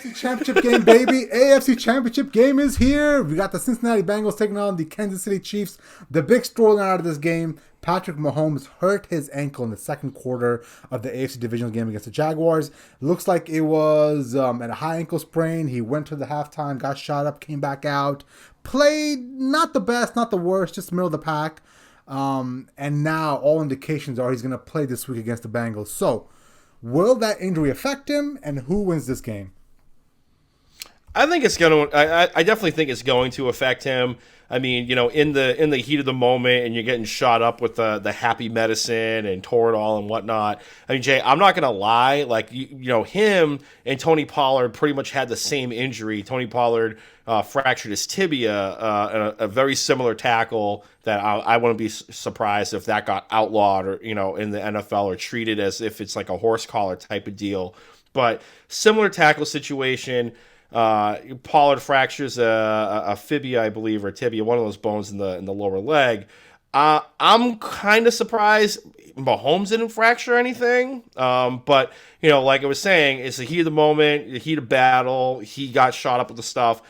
AFC Championship game, baby. AFC Championship game is here. We got the Cincinnati Bengals taking on the Kansas City Chiefs. The big storyline out of this game, Patrick Mahomes hurt his ankle in the second quarter of the AFC divisional game against the Jaguars. Looks like it was at a high ankle sprain. He went to the halftime, got shot up, came back out. Played not the best, not the worst, just middle of the pack. And now all indications are he's going to play this week against the Bengals. So, will that injury affect him, and who wins this game? I think it's going to. I definitely think it's going to affect him. I mean, you know, in the heat of the moment, and you're getting shot up with the happy medicine and Toradol and whatnot. I mean, Jay, I'm not going to lie. Like, you know, him and Tony Pollard pretty much had the same injury. Tony Pollard fractured his tibia, a very similar tackle that I wouldn't be surprised if that got outlawed or, you know, in the NFL or treated as if it's like a horse collar type of deal. But similar tackle situation. Pollard fractures a fibia, I believe, or tibia, one of those bones in the lower leg. I'm kind of surprised Mahomes didn't fracture anything. But, you know, like I was saying, it's the heat of the moment, the heat of battle. He got shot up with the stuff.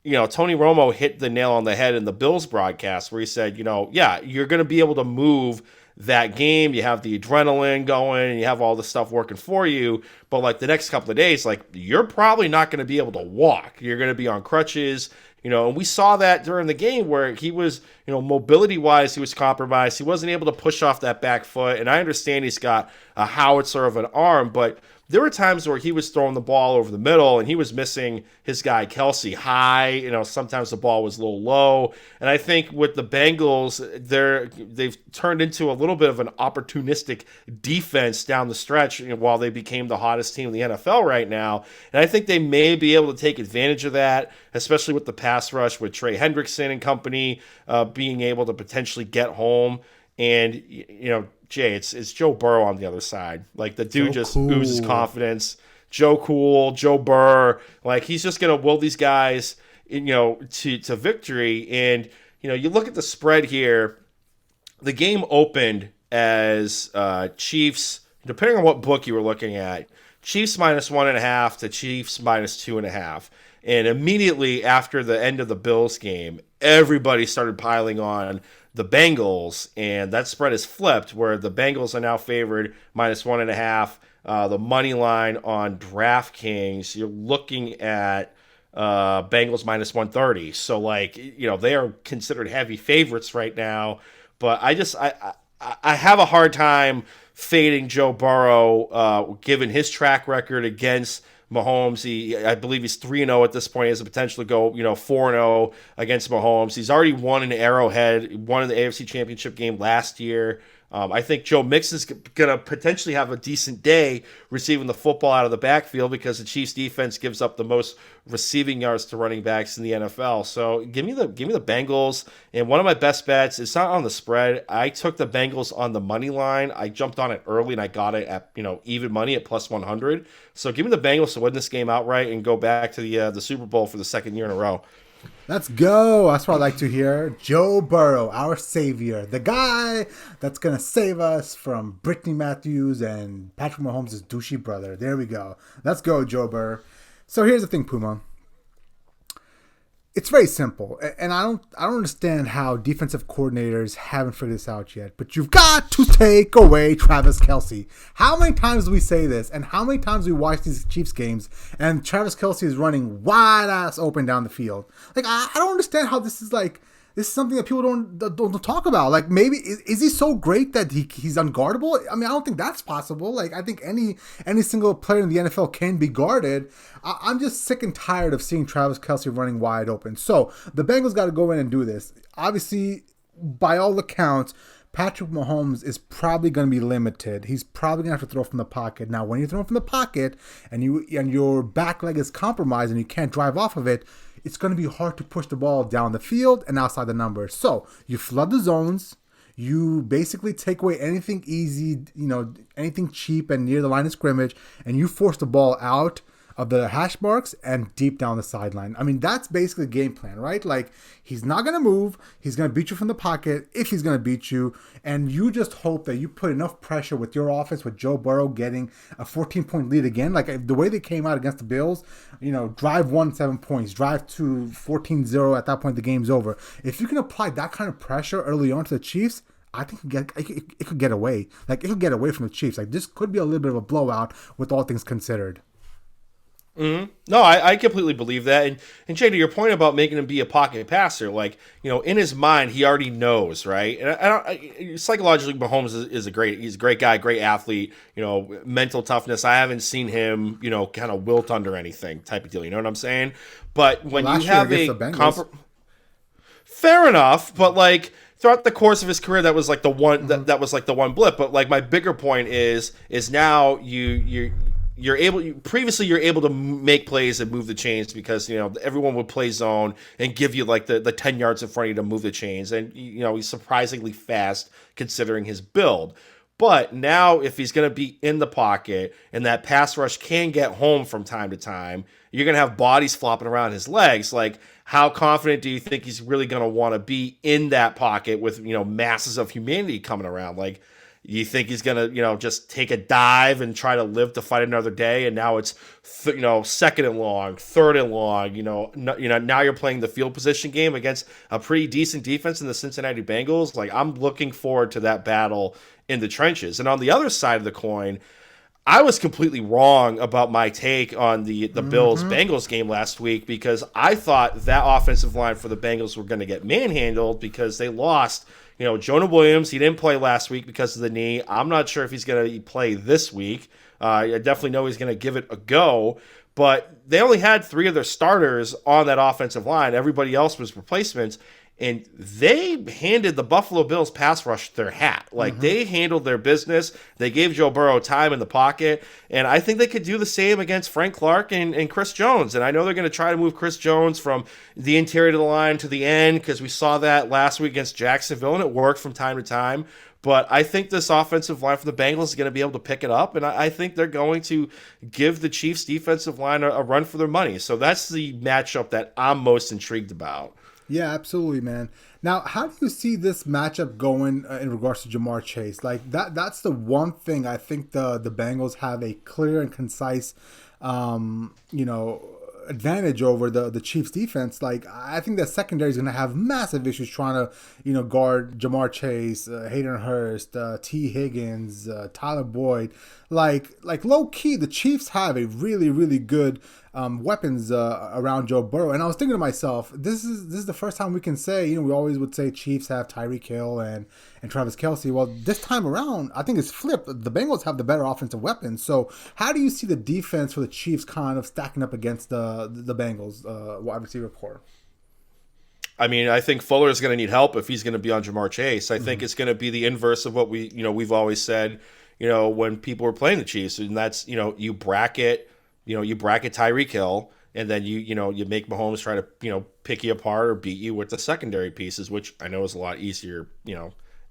You know, Tony Romo hit the nail on the head in the Bills broadcast where he said, you know, yeah, you're going to be able to move that game. You have the adrenaline going and you have all the stuff working for you. But like the next couple of days, like you're probably not going to be able to walk. You're going to be on crutches, you know, and we saw that during the game where he was, you know, mobility wise, he was compromised. He wasn't able to push off that back foot. And I understand he's got a howitzer of an arm, but there were times where he was throwing the ball over the middle and he was missing his guy Kelsey high. You know, sometimes the ball was a little low. And I think with the Bengals, they've turned into a little bit of an opportunistic defense down the stretch, you know, while they became the hottest team in the NFL right now. And I think they may be able to take advantage of that, especially with the pass rush with Trey Hendrickson and company being able to potentially get home. And, you know, Jay, it's Joe Burrow on the other side. Like, the dude just oozes confidence. Joe Burr. Like, he's just going to will these guys, you know, to victory. And, you know, you look at the spread here. The game opened as Chiefs, depending on what book you were looking at, Chiefs -1.5 to Chiefs -2.5. And immediately after the end of the Bills game, everybody started piling on the Bengals, and that spread is flipped where the Bengals are now favored -1.5. The money line on DraftKings, you're looking at Bengals -130. So, like, you know, they are considered heavy favorites right now. But I have a hard time fading Joe Burrow given his track record against Mahomes. I believe he's 3-0 at this point. He has the potential to go, you know, 4-0 against Mahomes. He's already won in Arrowhead, won in the AFC Championship game last year. I think Joe Mixon's going to potentially have a decent day receiving the football out of the backfield because the Chiefs defense gives up the most receiving yards to running backs in the NFL. So give me the Bengals. And one of my best bets, it's not on the spread. I took the Bengals on the money line. I jumped on it early and I got it at, you know, even money at +100. So give me the Bengals to win this game outright and go back to the Super Bowl for the second year in a row. Let's go. That's what I like to hear. Joe Burrow, our savior. The guy that's going to save us from Brittany Matthews and Patrick Mahomes' douchey brother. There we go. Let's go, Joe Burrow. So here's the thing, Puma. It's very simple, and I don't understand how defensive coordinators haven't figured this out yet. But you've got to take away Travis Kelce. How many times do we say this, and how many times do we watch these Chiefs games, and Travis Kelce is running wide ass open down the field? Like, I don't understand how this is like. This is something that people don't talk about. Like, maybe is he so great that he's unguardable? I mean, I don't think that's possible. Like, I think any single player in the NFL can be guarded. I'm just sick and tired of seeing Travis Kelce running wide open. So the Bengals got to go in and do this. Obviously, by all accounts, Patrick Mahomes is probably going to be limited. He's probably going to have to throw from the pocket. Now, when you throw from the pocket and your back leg is compromised and you can't drive off of it, it's going to be hard to push the ball down the field and outside the numbers. So you flood the zones. You basically take away anything easy, you know, anything cheap and near the line of scrimmage, and you force the ball out of the hash marks and deep down the sideline. I mean, that's basically the game plan, right? Like, he's not going to move. He's going to beat you from the pocket if he's going to beat you. And you just hope that you put enough pressure with your offense, with Joe Burrow getting a 14-point lead again. Like, the way they came out against the Bills, drive 1, 7 points, drive 2, 14-0. At that point, the game's over. If you can apply that kind of pressure early on to the Chiefs, I think it could get away. Like, it could get away from the Chiefs. Like, this could be a little bit of a blowout with all things considered. Mm-hmm. No, I completely believe that. And Jay, to your point about making him be a pocket passer, like, in his mind, he already knows, right? And psychologically, Mahomes he's a great guy, great athlete, mental toughness. I haven't seen him, kind of wilt under anything type of deal. You know what I'm saying? But when you have fair enough, but like, throughout the course of his career, that was like the one that was like the one blip. But like, my bigger point is now you're able to make plays and move the chains because everyone would play zone and give you like the 10 yards in front of you to move the chains, and he's surprisingly fast considering his build. But now if he's going to be in the pocket and that pass rush can get home from time to time, you're going to have bodies flopping around his legs. Like, how confident do you think he's really going to want to be in that pocket with masses of humanity coming around? Like, you think he's going to, just take a dive and try to live to fight another day? And now it's, second and long, third and long, now you're playing the field position game against a pretty decent defense in the Cincinnati Bengals. Like, I'm looking forward to that battle in the trenches. And on the other side of the coin, I was completely wrong about my take on the Bills-Bengals game last week because I thought that offensive line for the Bengals were going to get manhandled because they lost Jonah Williams. He didn't play last week because of the knee. I'm not sure if he's going to play this week. I definitely know he's going to give it a go. But they only had 3 of their starters on that offensive line. Everybody else was replacements. And they handed the Buffalo Bills pass rush their hat. Like, they handled their business. They gave Joe Burrow time in the pocket. And I think they could do the same against Frank Clark and Chris Jones. And I know they're going to try to move Chris Jones from the interior of the line to the end because we saw that last week against Jacksonville, and it worked from time to time. But I think this offensive line for the Bengals is going to be able to pick it up, and I think they're going to give the Chiefs' defensive line a run for their money. So that's the matchup that I'm most intrigued about. Yeah, absolutely, man. Now, how do you see this matchup going in regards to Jamar Chase? Like, that's the one thing I think the Bengals have a clear and concise, advantage over the Chiefs defense. Like, I think the secondary is going to have massive issues trying to, guard Jamar Chase, Hayden Hurst, T. Higgins, Tyler Boyd. Like low key, the Chiefs have a really, really good weapons around Joe Burrow. And I was thinking to myself, this is the first time we can say, we always would say Chiefs have Tyreek Hill and Travis Kelce. Well, this time around, I think it's flipped. The Bengals have the better offensive weapons. So how do you see the defense for the Chiefs kind of stacking up against the Bengals wide receiver core? I mean, I think Fuller is going to need help if he's going to be on Jamar Chase. I think it's going to be the inverse of what we've always said, when people were playing the Chiefs, and that's, you bracket Tyreek Hill, and then you make Mahomes try to, pick you apart or beat you with the secondary pieces, which I know is a lot easier,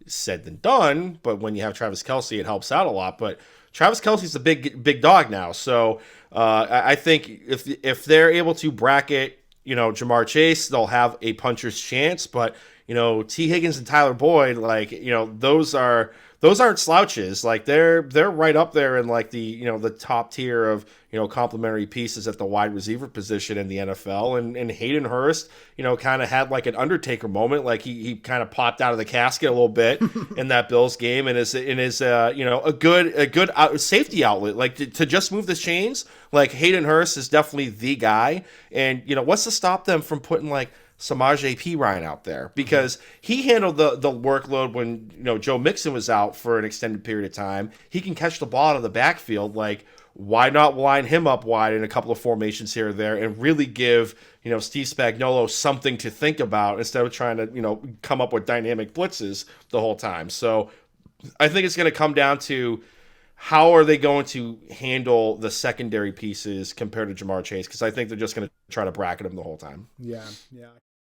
said than done. But when you have Travis Kelce, it helps out a lot. But Travis Kelce's a big dog now. So I think if they're able to bracket, Jamar Chase, they'll have a puncher's chance. But, T. Higgins and Tyler Boyd, like, those aren't slouches. Like, they're right up there in like the top tier of complementary pieces at the wide receiver position in the NFL. And Hayden Hurst, kind of had like an Undertaker moment. Like, he kind of popped out of the casket a little bit in that Bills game, and is a good safety outlet. Like, to just move the chains. Like, Hayden Hurst is definitely the guy. And what's to stop them from putting like Samaje Perine out there, because he handled the workload when Joe Mixon was out for an extended period of time. He can catch the ball out of the backfield. Like, why not line him up wide in a couple of formations here or there and really give Steve Spagnuolo something to think about instead of trying to come up with dynamic blitzes the whole time. So I think it's going to come down to how are they going to handle the secondary pieces compared to Jamar Chase, because I think they're just going to try to bracket him the whole time. Yeah.